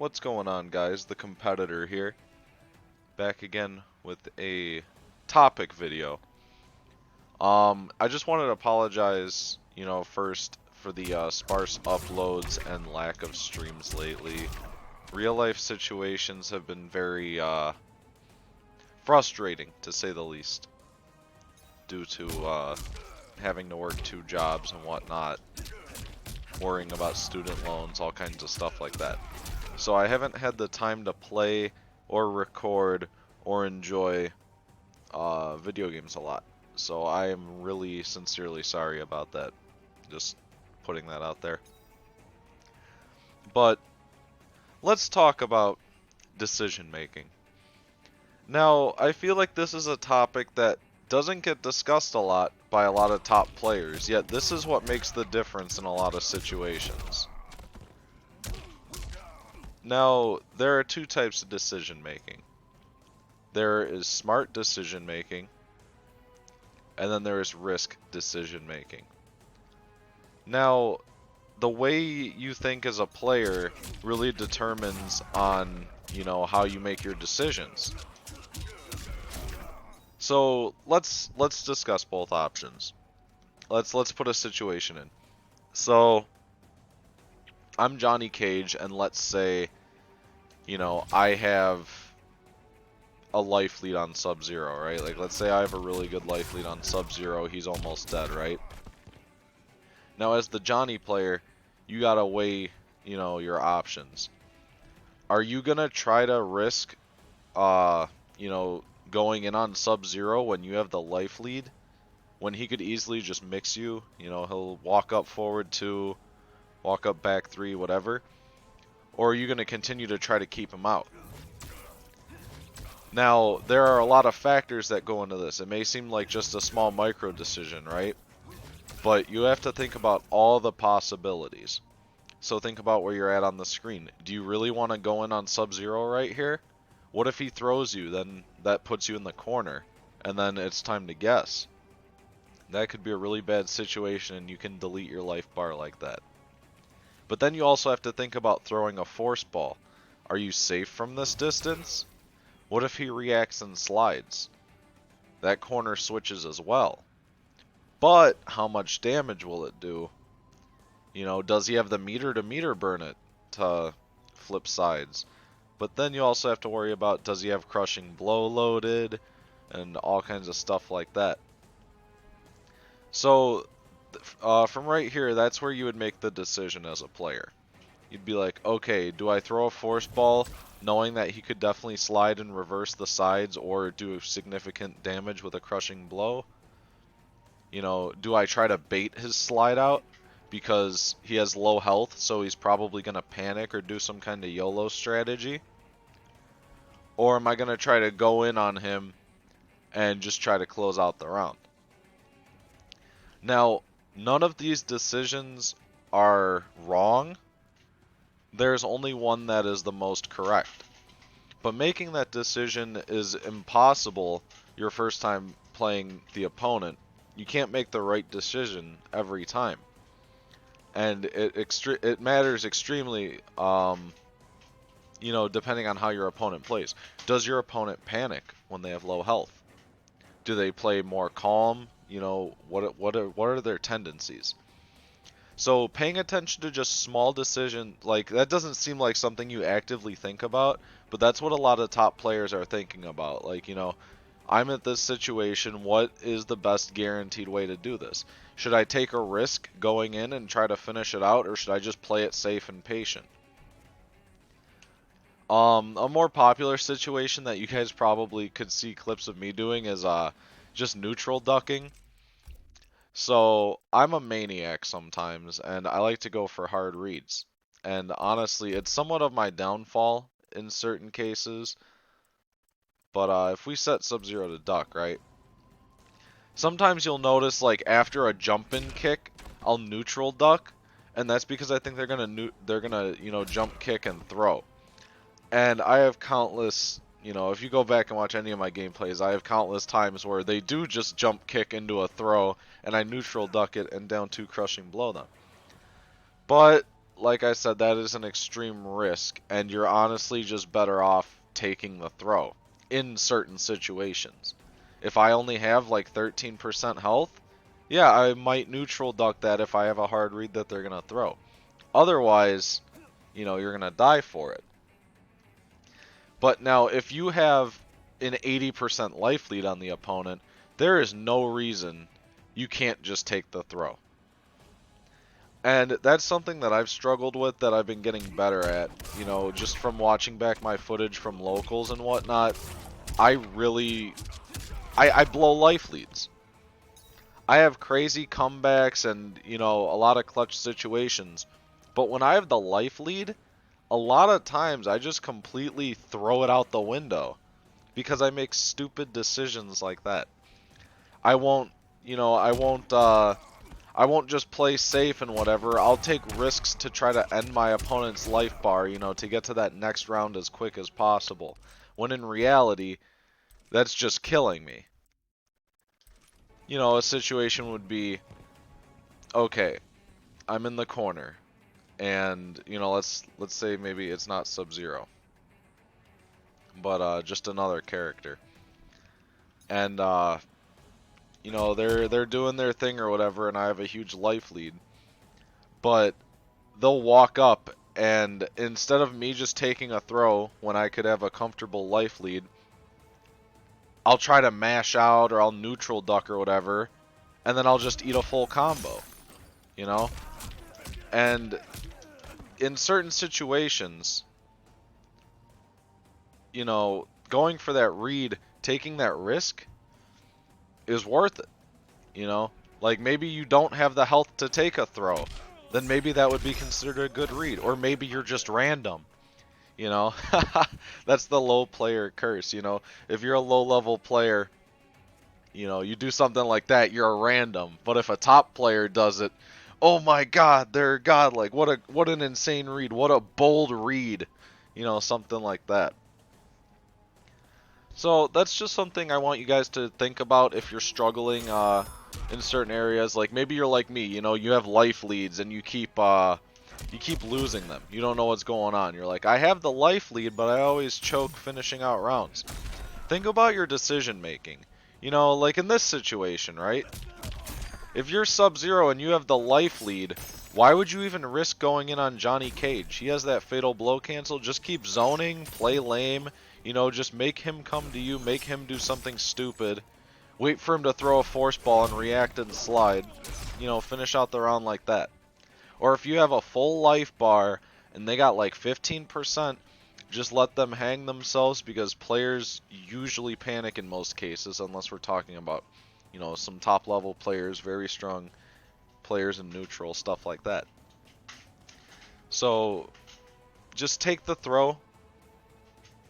What's going on, guys? The Competitor here, back again with a topic video. I just wanted to apologize, first for the sparse uploads and lack of streams lately. Real life situations have been very frustrating, to say the least, due to having to work 2 jobs and whatnot, worrying about student loans, all kinds of stuff like that. So I haven't had the time to play or record or enjoy video games a lot. So I am really sincerely sorry about that. Just putting that out there. But let's talk about decision making. Now, I feel like this is a topic that doesn't get discussed a lot by a lot of top players, yet this is what makes the difference in a lot of situations. Now, there are 2 types of decision making. There is smart decision making, and then there is risk decision making. Now, the way you think as a player really determines on, how you make your decisions. So, let's discuss both options. Let's put a situation in. So, I'm Johnny Cage, and let's say, I have a life lead on Sub-Zero, right? Like, let's say I have a really good life lead on Sub-Zero, he's almost dead, right? Now, as the Johnny player, you gotta weigh, your options. Are you gonna try to risk, going in on Sub-Zero when you have the life lead? When he could easily just mix you, he'll walk up forward 2, walk up back 3, whatever. Or are you gonna continue to try to keep him out? Now, there are a lot of factors that go into this. It may seem like just a small micro decision, right? But you have to think about all the possibilities. So think about where you're at on the screen. Do you really want to go in on Sub-Zero right here? What if he throws you? Then that puts you in the corner. And then it's time to guess. That could be a really bad situation and you can delete your life bar like that. But then you also have to think about throwing a force ball. Are you safe from this distance? What if he reacts and slides? That corner switches as well. But how much damage will it do? Does he have the meter to meter burn it to flip sides? But then you also have to worry about, does he have crushing blow loaded and all kinds of stuff like that. So from right here, that's where you would make the decision as a player. You'd be like, okay, do I throw a force ball knowing that he could definitely slide and reverse the sides or do significant damage with a crushing blow? Do I try to bait his slide out because he has low health, so he's probably going to panic or do some kind of YOLO strategy? Or am I going to try to go in on him and just try to close out the round? Now, none of these decisions are wrong. There's only one that is the most correct. But making that decision is impossible your first time playing the opponent. You can't make the right decision every time. And it matters extremely, depending on how your opponent plays. Does your opponent panic when they have low health? Do they play more calm? What are their tendencies? So paying attention to just small decisions, like that doesn't seem like something you actively think about, but that's what a lot of top players are thinking about. Like, I'm at this situation, what is the best guaranteed way to do this? Should I take a risk going in and try to finish it out, or should I just play it safe and patient? A more popular situation that you guys probably could see clips of me doing is just neutral ducking. So I'm a maniac sometimes, and I like to go for hard reads. And honestly, it's somewhat of my downfall in certain cases. But if we set Sub-Zero to duck, right? Sometimes you'll notice, like, after a jump-in kick, I'll neutral duck, and that's because I think they're gonna jump kick and throw. And I have countless, if you go back and watch any of my gameplays, I have countless times where they do just jump kick into a throw, and I neutral duck it and down 2 crushing blow them. But like I said, that is an extreme risk, and you're honestly just better off taking the throw in certain situations. If I only have like 13% health, yeah, I might neutral duck that if I have a hard read that they're going to throw. Otherwise, you know, you're going to die for it. But now, if you have an 80% life lead on the opponent, there is no reason you can't just take the throw. And that's something that I've struggled with, that I've been getting better at, you know, just from watching back my footage from locals and whatnot. I blow life leads. I have crazy comebacks and, you know, a lot of clutch situations. But when I have the life lead, a lot of times I just completely throw it out the window because I make stupid decisions like that. I won't, you know, I won't just play safe and whatever. I'll take risks to try to end my opponent's life bar, you know, to get to that next round as quick as possible. When in reality, that's just killing me. You know, a situation would be, okay, I'm in the corner, and, you know, let's say maybe it's not Sub-Zero, but just another character. And, you know, they're doing their thing or whatever, and I have a huge life lead. But they'll walk up, and instead of me just taking a throw when I could have a comfortable life lead, I'll try to mash out or I'll neutral duck or whatever, and then I'll just eat a full combo, you know? And in certain situations, you know, going for that read, taking that risk is worth it, you know? Like, maybe you don't have the health to take a throw, then maybe that would be considered a good read. Or maybe you're just random, you know? That's the low player curse, you know? If you're a low level player, you know, you do something like that, you're a random. But if a top player does it, oh my god, they're godlike. What an insane read. What a bold read. You know, something like that. So that's just something I want you guys to think about if you're struggling in certain areas. Like maybe you're like me, you know, you have life leads and you keep losing them. You don't know what's going on. You're like, I have the life lead, but I always choke finishing out rounds. Think about your decision making. You know, like in this situation, right? If you're Sub-Zero and you have the life lead, why would you even risk going in on Johnny Cage? He has that fatal blow cancel. Just keep zoning, play lame, you know, just make him come to you, make him do something stupid. Wait for him to throw a force ball and react and slide. You know, finish out the round like that. Or if you have a full life bar and they got like 15%, just let them hang themselves because players usually panic in most cases unless we're talking about, you know, some top level players, very strong players in neutral, stuff like that. So just take the throw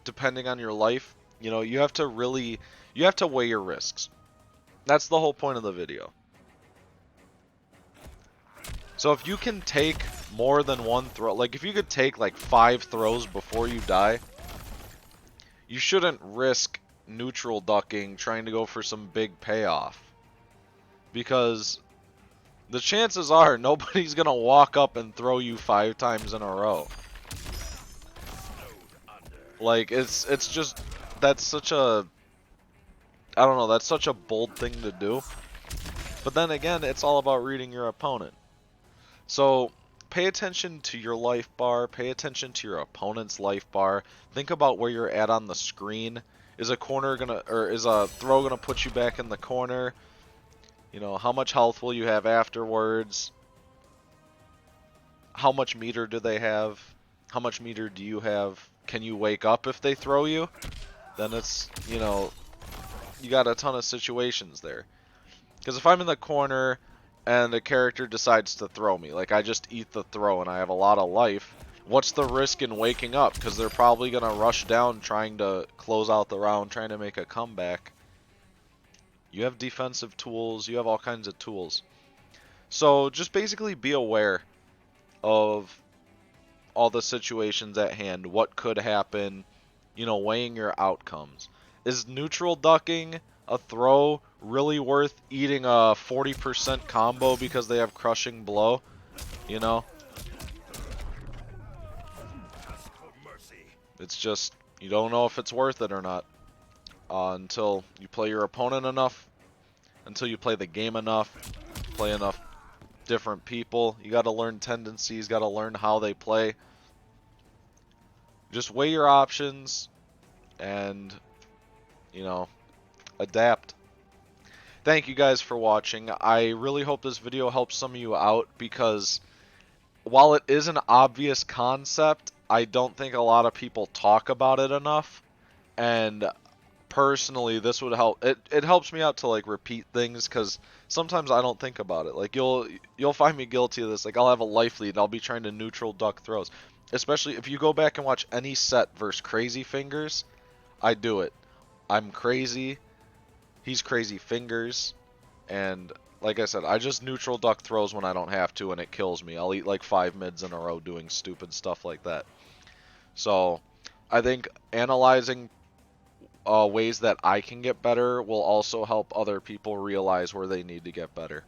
depending on your life. You know, you have to weigh your risks. That's the whole point of the video. So if you can take more than one throw, like if you could take like 5 throws before you die, you shouldn't risk neutral ducking trying to go for some big payoff. Because the chances are nobody's going to walk up and throw you 5 times in a row. Like, it's just, that's such a, I don't know, that's such a bold thing to do. But then again, it's all about reading your opponent. So, pay attention to your life bar, pay attention to your opponent's life bar. Think about where you're at on the screen. Is a throw gonna put you back in the corner? You know, how much health will you have afterwards? How much meter do they have? How much meter do you have? Can you wake up if they throw you? Then it's, you know, you got a ton of situations there. Because if I'm in the corner and a character decides to throw me, like I just eat the throw and I have a lot of life, what's the risk in waking up? Because they're probably going to rush down trying to close out the round, trying to make a comeback. You have defensive tools, you have all kinds of tools. So just basically be aware of all the situations at hand, what could happen, you know, weighing your outcomes. Is neutral ducking a throw really worth eating a 40% combo because they have crushing blow? You know? It's just, you don't know if it's worth it or not until you play your opponent enough, until you play the game enough, play enough different people. You got to learn tendencies, got to learn how they play. Just weigh your options and, you know, adapt. Thank you guys for watching. I really hope this video helps some of you out, because while it is an obvious concept, I don't think a lot of people talk about it enough. And personally, this would help. It helps me out to like repeat things, because sometimes I don't think about it. Like you'll find me guilty of this. Like I'll have a life lead and I'll be trying to neutral duck throws. Especially if you go back and watch any set versus Crazy Fingers, I do it. I'm crazy. He's Crazy Fingers. And like I said, I just neutral duck throws when I don't have to, and it kills me. I'll eat like 5 mids in a row doing stupid stuff like that. So I think analyzing ways that I can get better will also help other people realize where they need to get better.